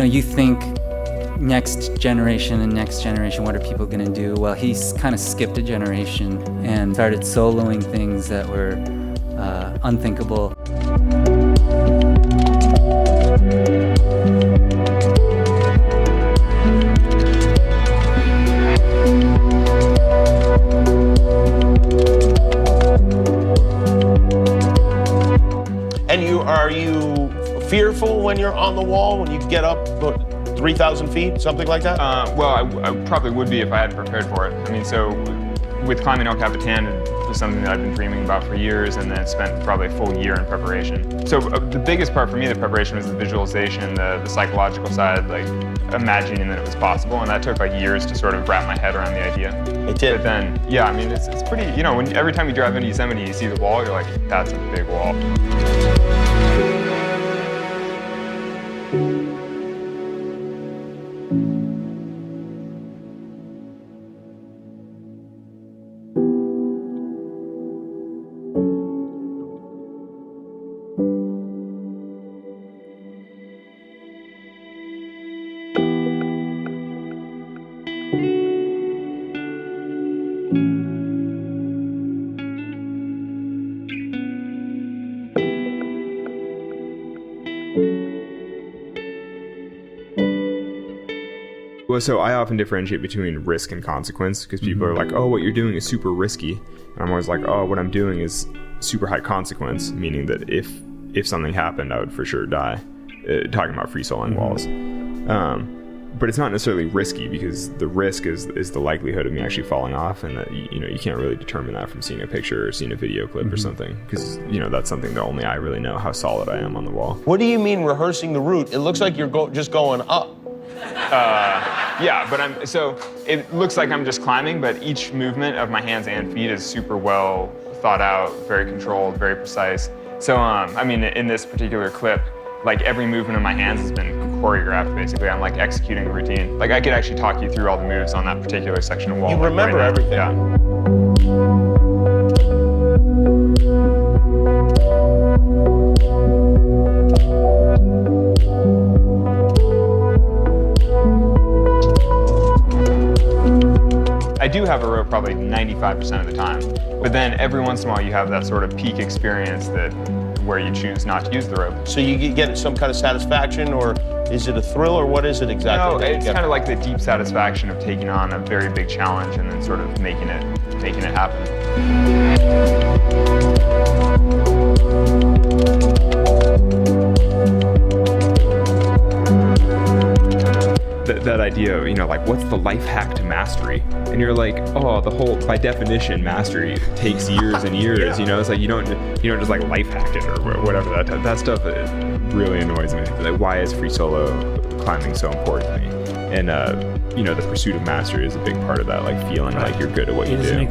You think next generation and next generation, what are people going to do? Well, he's kind of skipped a generation and started soloing things that were unthinkable. And are you fearful when you're on the wall, when you get up 3,000 feet, something like that? Well, I probably would be if I hadn't prepared for it. I mean, so with climbing El Capitan, it was something that I've been dreaming about for years, and then spent probably a full year in preparation. So the biggest part for me, the preparation, was the visualization, the psychological side, like imagining that it was possible, and that took like years to sort of wrap my head around the idea. It did. But then, yeah, I mean, it's pretty, every time you drive into Yosemite, you see the wall, you're like, that's a big wall. Well, so I often differentiate between risk and consequence, because people are like, oh, what you're doing is super risky. And I'm always like, oh, what I'm doing is super high consequence, meaning that if something happened, I would for sure die. Talking about free soloing walls. But it's not necessarily risky, because the risk is the likelihood of me actually falling off, and that you can't really determine that from seeing a picture or seeing a video clip or something, because that's something that only I really know, how solid I am on the wall. What do you mean rehearsing the route? It looks like you're just going up. Yeah, but so it looks like I'm just climbing, but each movement of my hands and feet is super well thought out, very controlled, very precise. So, I mean, in this particular clip, like every movement of my hands has been choreographed, basically. I'm like executing a routine. Like I could actually talk you through all the moves on that particular section of wall. You remember everything. Yeah. I do have a rope probably 95% of the time, but then every once in a while you have that sort of peak experience where you choose not to use the rope. So you get some kind of satisfaction, or is it a thrill, or what is it exactly? No, it's kind of like the deep satisfaction of taking on a very big challenge and then sort of making it happen. That idea of, like, what's the life hack to mastery? And you're like, oh, by definition, mastery takes years and years, It's like you don't just like life hack it or whatever. That stuff really annoys me. Like, why is free solo climbing so important to me? And, the pursuit of mastery is a big part of that, like feeling like you're good at what you do.